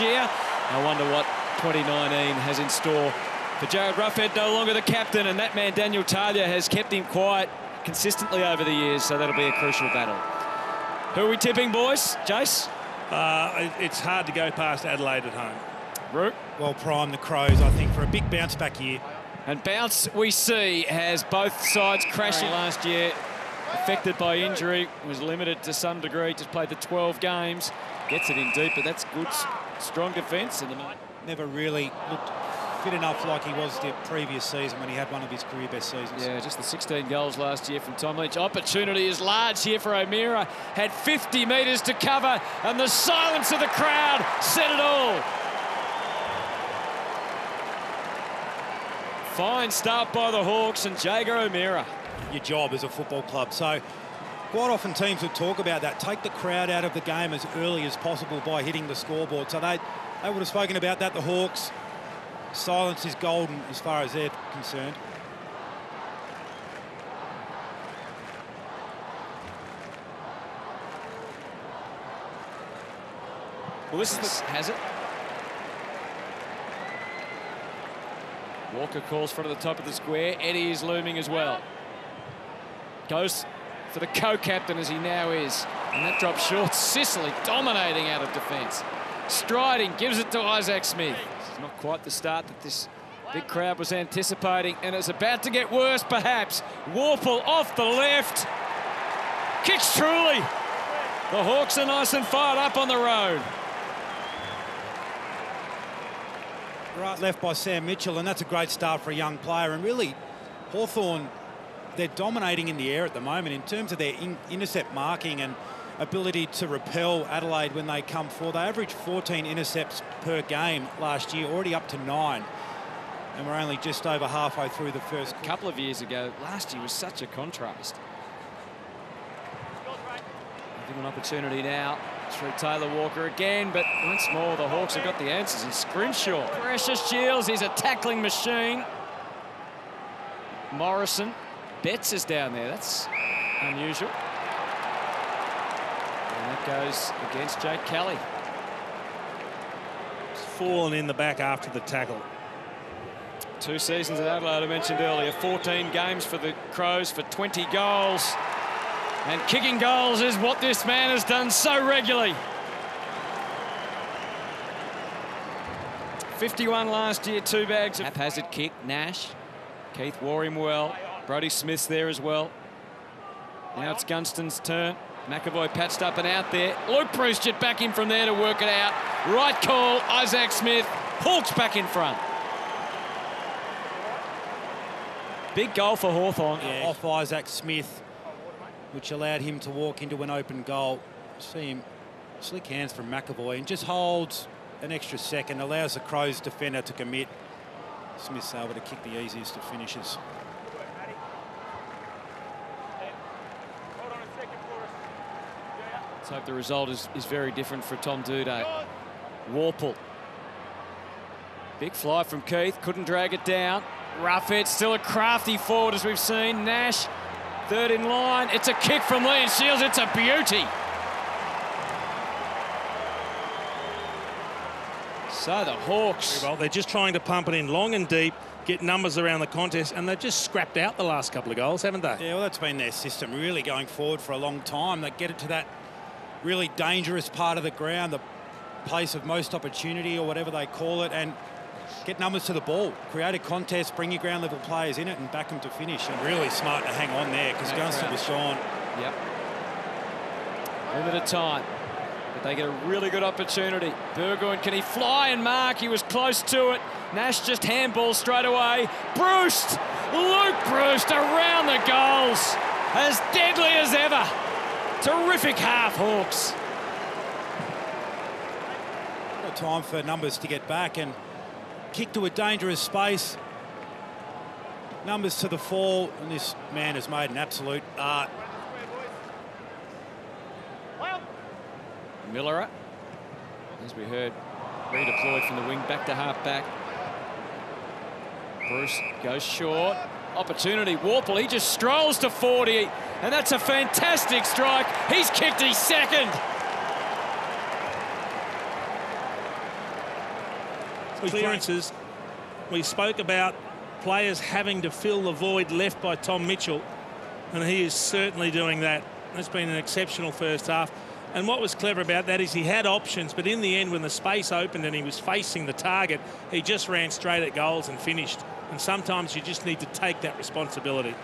last year. I wonder what 2019 has in store for Jared Ruffhead, no longer the captain, and that man Daniel Talia has kept him quiet consistently over the years, so that'll be a crucial battle. Who are we tipping, boys? Jace? It's hard to go past Adelaide at home. Root? Well primed, the Crows, I think, for a big bounce back year. And bounce, we see, has both sides crashing last year. Affected by injury, was limited to some degree, just played the 12 games. Gets it in deep, but that's good, strong defence. Never really looked fit enough like he was the previous season when he had one of his career best seasons. Yeah, just the 16 goals last year from Tom Leach. Opportunity is large here for O'Meara. Had 50 metres to cover, and the silence of the crowd said it all. Fine start by the Hawks and Jaeger O'Meara. Your job as a football club. So quite often teams would talk about that. Take the crowd out of the game as early as possible by hitting the scoreboard. So they would have spoken about that, the Hawks. Silence is golden as far as they're concerned. Well, this is has it. Walker calls for the top of the square. Eddie is looming as well. Goes for the co-captain as he now is. And that drops short. Sicily dominating out of defence. Striding, gives it to Isaac Smith. It's not quite the start that this big crowd was anticipating, and it's about to get worse, perhaps. Warple off the left. Kicks truly. The Hawks are nice and fired up on the road. Right left by Sam Mitchell, and that's a great start for a young player. And really, Hawthorn, they're dominating in the air at the moment in terms of their intercept marking and ability to repel Adelaide when they come forward. They averaged 14 intercepts per game last year, already up to 9. And we're only just over halfway through the first. A couple of years ago, last year was such a contrast. Give an opportunity now through Taylor Walker again, but once more the Hawks have got the answers. And Scrimshaw, Precious Shields, he's a tackling machine. Morrison, Betts is down there. That's unusual. And that goes against Jake Kelly. It's fallen in the back after the tackle. 2 seasons at Adelaide, I mentioned earlier. 14 games for the Crows for 20 goals. And kicking goals is what this man has done so regularly. 51 last year, 2 bags. Haphazard kick, Nash. Keith wore him well. Brodie Smith's there as well. Now it's Gunston's turn. McAvoy patched up and out there. Luke Bruce jet back in from there to work it out. Right call, Isaac Smith. Hawks back in front. Big goal for Hawthorn. Yeah, off Isaac Smith, which allowed him to walk into an open goal. See him slick hands from McAvoy and just holds an extra second, allows the Crows defender to commit. Smith's able to kick the easiest of finishes. Let's hope the result is very different for Tom Duday. Warple. Big fly from Keith, couldn't drag it down. Ruffhead, still a crafty forward as we've seen. Nash, third in line. It's a kick from Lee and Shields. It's a beauty. So the Hawks. Well, they're just trying to pump it in long and deep, get numbers around the contest, and they've just scrapped out the last couple of goals, haven't they? Yeah, well, that's been their system really going forward for a long time. They get it to that really dangerous part of the ground, the place of most opportunity or whatever they call it, and get numbers to the ball, create a contest, bring your ground level players in it and back them to finish. And really smart to hang on there because Gunston was gone. Yep. Limited time, but they get a really good opportunity. Burgoyne, can he fly and mark? He was close to it. Nash just handball straight away. Bruce, Luke Bruce around the goals, as deadly as ever. Terrific half, Hawks. No time for numbers to get back and kick to a dangerous space. Numbers to the fall, and this man has made an absolute art. Miller, as we heard, redeployed from the wing back to half-back. Bruce goes short. Opportunity, Warple, he just strolls to 40, and that's a fantastic strike. He's kicked his second. clearances. We spoke about players having to fill the void left by Tom Mitchell, and he is certainly doing that. That's been an exceptional first half. And what was clever about that is he had options, but in the end, when the space opened and he was facing the target, he just ran straight at goals and finished. And sometimes you just need to take that responsibility.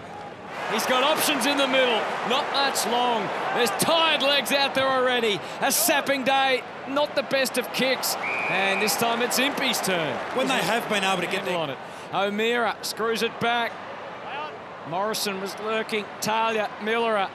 He's got options in the middle, not much long. There's tired legs out there already. A sapping day, not the best of kicks. And this time it's Impey's turn. When they have been able to get on it. O'Meara screws it back. Morrison was lurking. Talia, Miller.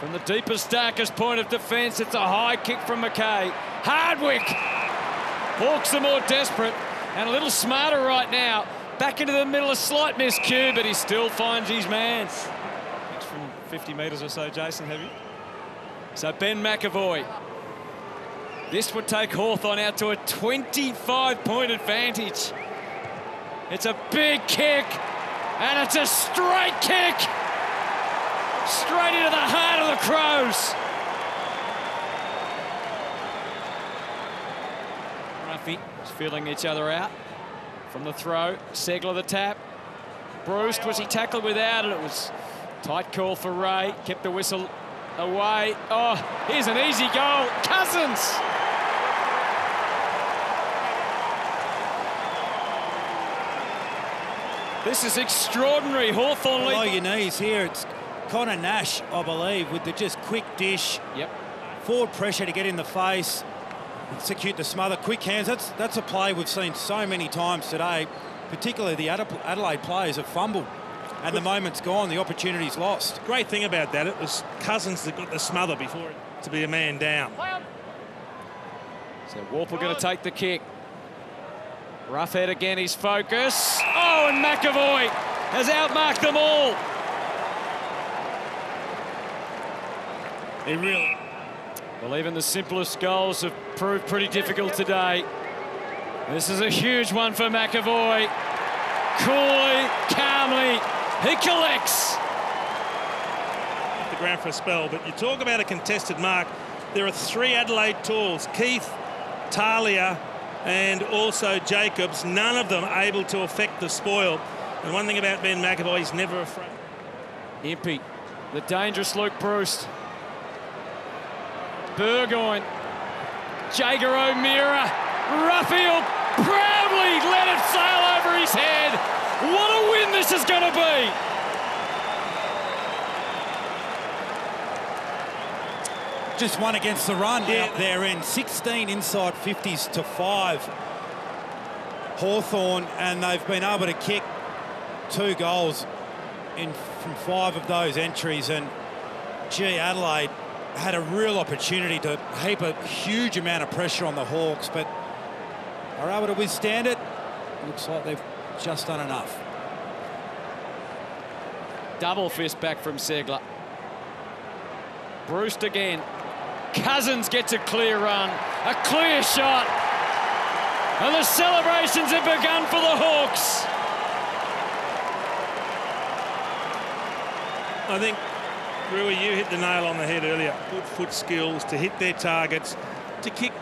From the deepest, darkest point of defence, it's a high kick from McKay. Hardwick. Hawks are more desperate and a little smarter right now. Back into the middle, a slight miscue, but he still finds his man. Kicks from 50 metres or so, Jason, have you? So Ben McAvoy. This would take Hawthorn out to a 25-point advantage. It's a big kick, and it's a straight kick. Straight into the heart of the Crows. Ruffy is feeling each other out. From the throw, Segler the tap. Bruce, was he tackled without it? It was tight call for Ray. Kept the whistle away. Oh, here's an easy goal. Cousins. This is extraordinary. Hawthorn below lead. your knees here. It's Connor Nash, I believe, with the just quick dish. Yep. Forward pressure to get in the face. Execute the smother, quick hands. That's a play we've seen so many times today. Particularly the Adelaide players have fumbled, and the moment's gone, the opportunity's lost. Great thing about that, it was Cousins that got the smother before it to be a man down. So Warple going to take the kick. Roughhead again, his focus. Oh, and McAvoy has outmarked them all. He really... Well, even the simplest goals have proved pretty difficult today. This is a huge one for McAvoy. Coolly, calmly, he collects. The ground for a spell, but you talk about a contested mark. There are 3 Adelaide tools, Keith, Talia, and also Jacobs, none of them able to affect the spoil. And one thing about Ben McAvoy, he's never afraid. Impey, the dangerous Luke Bruce. Burgoyne, Jager O'Meara, Ruffield proudly let it sail over his head. What a win this is going to be. Just one against the run out there in 16 inside 50s to 5. Hawthorn, and they've been able to kick 2 goals from 5 of those entries. And gee, Adelaide had a real opportunity to heap a huge amount of pressure on the Hawks, but are able to withstand it. Looks like they've just done enough. Double fist back from Segler. Bruce again. Cousins gets a clear run, a clear shot, and the celebrations have begun for the Hawks. I think, Rui, you hit the nail on the head earlier. Good foot skills to hit their targets, to kick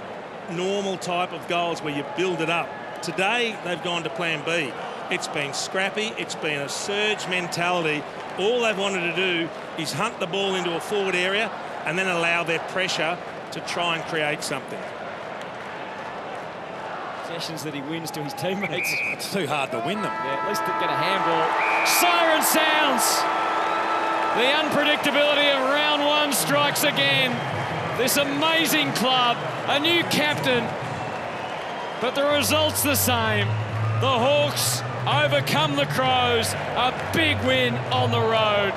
normal type of goals where you build it up. Today, they've gone to plan B. It's been scrappy, it's been a surge mentality. All they've wanted to do is hunt the ball into a forward area and then allow their pressure to try and create something. Possessions that he wins to his teammates. It's too hard to win them. Yeah, at least they get a handball. Siren sounds. The unpredictability of round 1 strikes again. This amazing club, a new captain, but the result's the same. The Hawks overcome the Crows, a big win on the road.